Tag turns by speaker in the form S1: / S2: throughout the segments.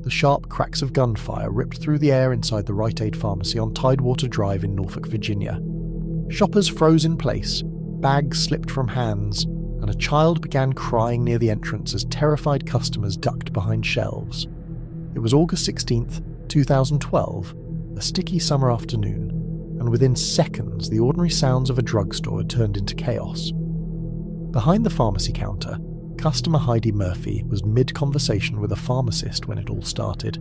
S1: The sharp cracks of gunfire ripped through the air inside the Rite Aid pharmacy on Tidewater Drive in Norfolk, Virginia. Shoppers froze in place, bags slipped from hands, and a child began crying near the entrance as terrified customers ducked behind shelves. It was August 16th, 2012, a sticky summer afternoon, and within seconds the ordinary sounds of a drugstore had turned into chaos. Behind the pharmacy counter, customer Heidi Murphy was mid-conversation with a pharmacist when it all started.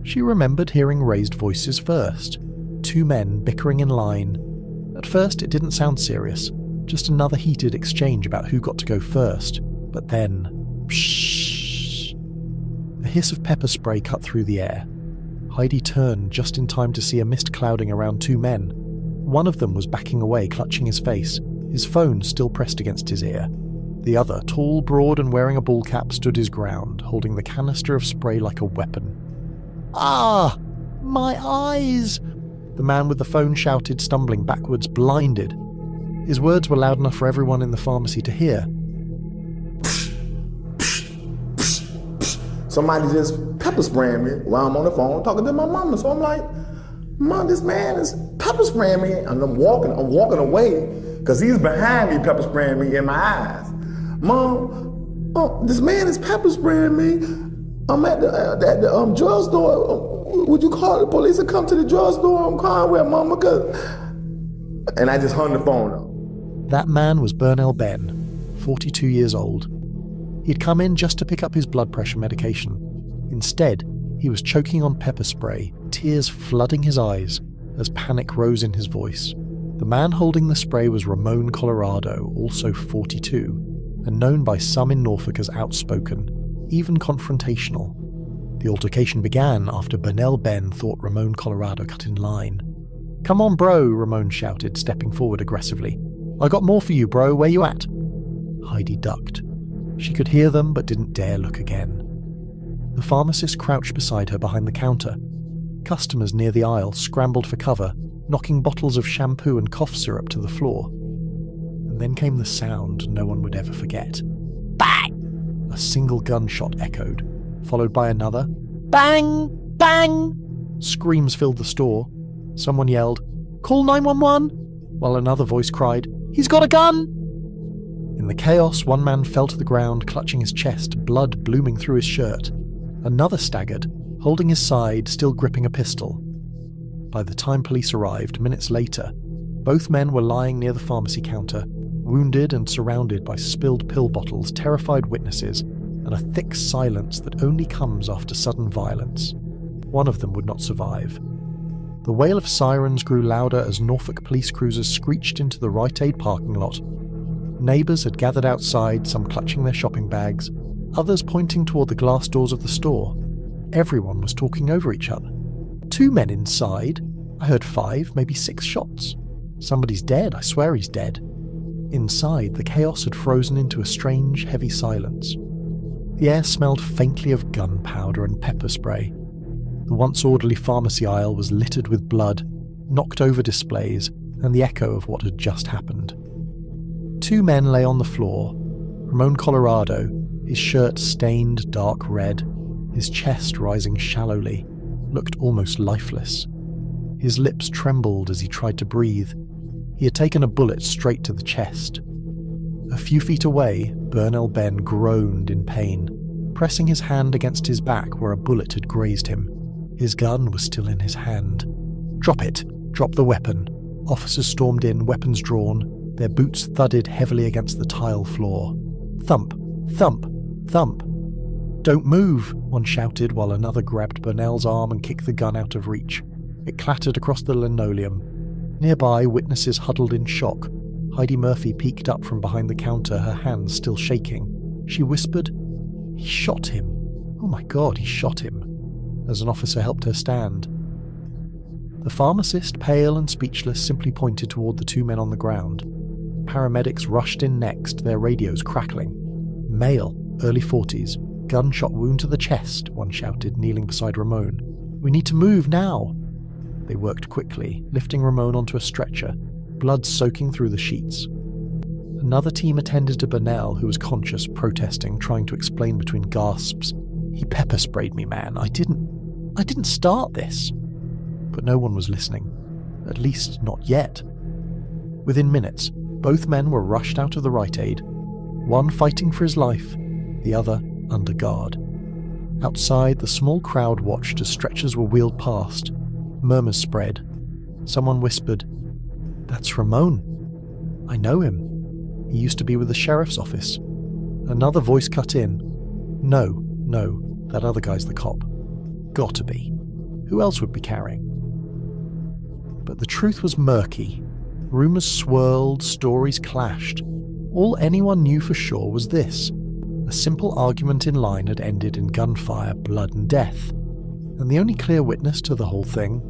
S1: She remembered hearing raised voices first, two men bickering in line. At first it didn't sound serious, just another heated exchange about who got to go first, but then, pshhh. A hiss of pepper spray cut through the air. Heidi turned just in time to see a mist clouding around two men. One of them was backing away, clutching his face, his phone still pressed against his ear. The other, tall, broad and wearing a ball cap, stood his ground, holding the canister of spray like a weapon. "Ah! My eyes!" the man with the phone shouted, stumbling backwards, blinded. His words were loud enough for everyone in the pharmacy to hear.
S2: Somebody just pepper spraying me while I'm on the phone talking to my mama. So I'm like, Mom, this man is pepper spraying me. And I'm walking away because he's behind me pepper spraying me in my eyes. Mom, this man is pepper spraying me. I'm at the drugstore. Would you call the police and come to the drugstore? I'm crying with Mama. And I just hung the phone up.
S1: That man was Bernell Ben, 42 years old. He'd come in just to pick up his blood pressure medication. Instead, he was choking on pepper spray, tears flooding his eyes as panic rose in his voice. The man holding the spray was Ramon Colorado, also 42, and known by some in Norfolk as outspoken, even confrontational. The altercation began after Bernell Ben thought Ramon Colorado cut in line. "Come on, bro," Ramon shouted, stepping forward aggressively. "I got more for you, bro. Where you at?" Heidi ducked. She could hear them but didn't dare look again. The pharmacist crouched beside her behind the counter. Customers near the aisle scrambled for cover, knocking bottles of shampoo and cough syrup to the floor. And then came the sound no one would ever forget. Bang! A single gunshot echoed, followed by another. Bang! Bang! Screams filled the store. Someone yelled, "Call 911!" while another voice cried, "He's got a gun!" In the chaos, one man fell to the ground, clutching his chest, blood blooming through his shirt. Another staggered, holding his side, still gripping a pistol. By the time police arrived, minutes later, both men were lying near the pharmacy counter, wounded and surrounded by spilled pill bottles, terrified witnesses, and a thick silence that only comes after sudden violence. One of them would not survive. The wail of sirens grew louder as Norfolk police cruisers screeched into the Rite Aid parking lot. Neighbours had gathered outside, some clutching their shopping bags, others pointing toward the glass doors of the store. Everyone was talking over each other. Two men inside. I heard 5, maybe 6 shots. Somebody's dead, I swear he's dead. Inside, the chaos had frozen into a strange, heavy silence. The air smelled faintly of gunpowder and pepper spray. The once orderly pharmacy aisle was littered with blood, knocked over displays, and the echo of what had just happened. 2 men lay on the floor. Ramon Colorado, his shirt stained dark red, his chest rising shallowly, looked almost lifeless. His lips trembled as he tried to breathe. He had taken a bullet straight to the chest. A few feet away, Bernell Ben groaned in pain, pressing his hand against his back where a bullet had grazed him. His gun was still in his hand. "Drop it! Drop the weapon!" Officers stormed in, weapons drawn. Their boots thudded heavily against the tile floor. Thump! Thump! Thump! "Don't move!" one shouted while another grabbed Bernell's arm and kicked the gun out of reach. It clattered across the linoleum. Nearby, witnesses huddled in shock. Heidi Murphy peeked up from behind the counter, her hands still shaking. She whispered, "He shot him. Oh my God, he shot him," as an officer helped her stand. The pharmacist, pale and speechless, simply pointed toward the 2 men on the ground. Paramedics rushed in next, their radios crackling. "Male, early 40s, gunshot wound to the chest," one shouted, kneeling beside Ramon. "We need to move now." They worked quickly, lifting Ramon onto a stretcher, blood soaking through the sheets. Another team attended to Bernell, who was conscious, protesting, trying to explain between gasps. He pepper sprayed me, man. I didn't start this." But no one was listening. At least not yet. Within minutes, both men were rushed out of the Rite Aid, one fighting for his life, the other under guard. Outside, the small crowd watched as stretchers were wheeled past. Murmurs spread. Someone whispered, "That's Ramon. I know him. He used to be with the sheriff's office." Another voice cut in, No, that other guy's the cop. Gotta be. Who else would be carrying?" But the truth was murky. Rumours swirled, stories clashed. All anyone knew for sure was this: a simple argument in line had ended in gunfire, blood and death. And the only clear witness to the whole thing?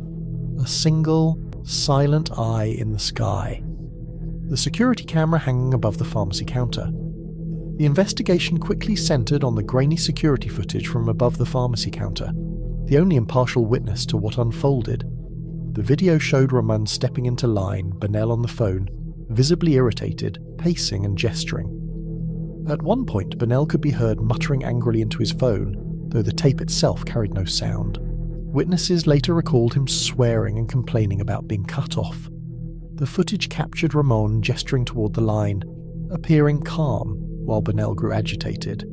S1: A single, silent eye in the sky. The security camera hanging above the pharmacy counter. The investigation quickly centred on the grainy security footage from above the pharmacy counter, the only impartial witness to what unfolded. The video showed Ramon stepping into line, Burnell on the phone, visibly irritated, pacing and gesturing. At one point, Burnell could be heard muttering angrily into his phone, though the tape itself carried no sound. Witnesses later recalled him swearing and complaining about being cut off. The footage captured Ramon gesturing toward the line, appearing calm, while Burnell grew agitated.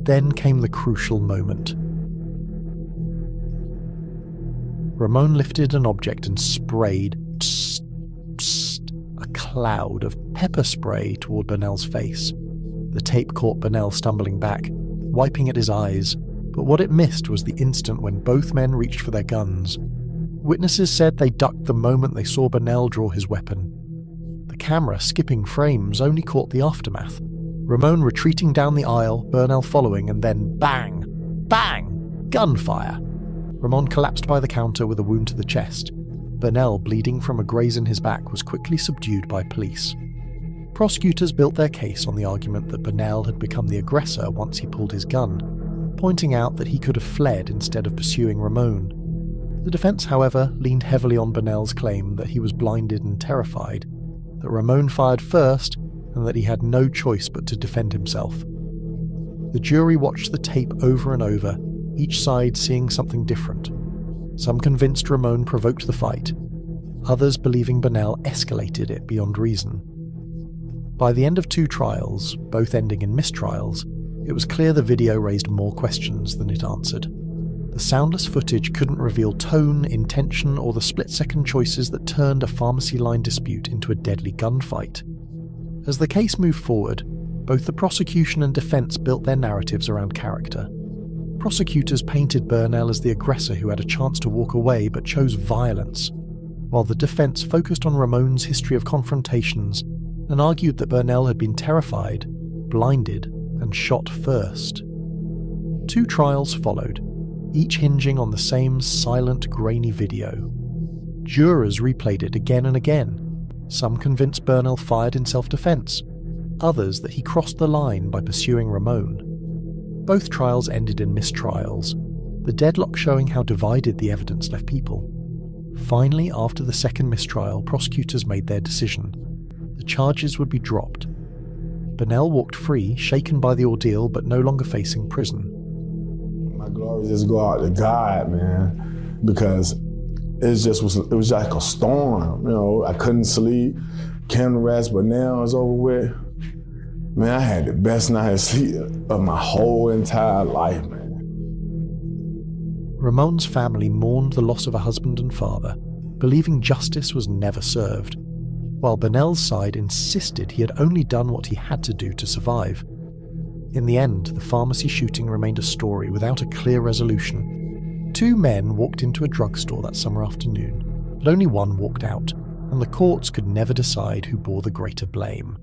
S1: Then came the crucial moment. Ramon lifted an object and sprayed a cloud of pepper spray toward Burnell's face. The tape caught Burnell stumbling back, wiping at his eyes, but what it missed was the instant when both men reached for their guns. Witnesses said they ducked the moment they saw Burnell draw his weapon. The camera, skipping frames, only caught the aftermath. Ramon retreating down the aisle, Burnell following, and then bang! Bang! Gunfire! Ramon collapsed by the counter with a wound to the chest. Burnell, bleeding from a graze in his back, was quickly subdued by police. Prosecutors built their case on the argument that Burnell had become the aggressor once he pulled his gun, pointing out that he could have fled instead of pursuing Ramon. The defense, however, leaned heavily on Burnell's claim that he was blinded and terrified, that Ramon fired first, and that he had no choice but to defend himself. The jury watched the tape over and over, each side seeing something different. Some convinced Ramon provoked the fight, others believing Burnell escalated it beyond reason. By the end of 2 trials, both ending in mistrials, it was clear the video raised more questions than it answered. The soundless footage couldn't reveal tone, intention, or the split-second choices that turned a pharmacy line dispute into a deadly gunfight. As the case moved forward, both the prosecution and defense built their narratives around character. Prosecutors painted Burnell as the aggressor who had a chance to walk away but chose violence, while the defense focused on Ramon's history of confrontations and argued that Burnell had been terrified, blinded, and shot first. 2 trials followed, each hinging on the same silent, grainy video. Jurors replayed it again and again. Some convinced Burnell fired in self-defense, others that he crossed the line by pursuing Ramon. Both trials ended in mistrials, the deadlock showing how divided the evidence left people. Finally, after the second mistrial, prosecutors made their decision. The charges would be dropped. Burnell walked free, shaken by the ordeal but no longer facing prison.
S2: My glory just go out to God, man, because it was like a storm, you know. I couldn't sleep, couldn't rest, but now it's over with. Man, I had the best night of sleep of my whole entire life, man.
S1: Ramon's family mourned the loss of a husband and father, believing justice was never served, while Burnell's side insisted he had only done what he had to do to survive. In the end, the pharmacy shooting remained a story without a clear resolution. 2 men walked into a drugstore that summer afternoon, but only one walked out, and the courts could never decide who bore the greater blame.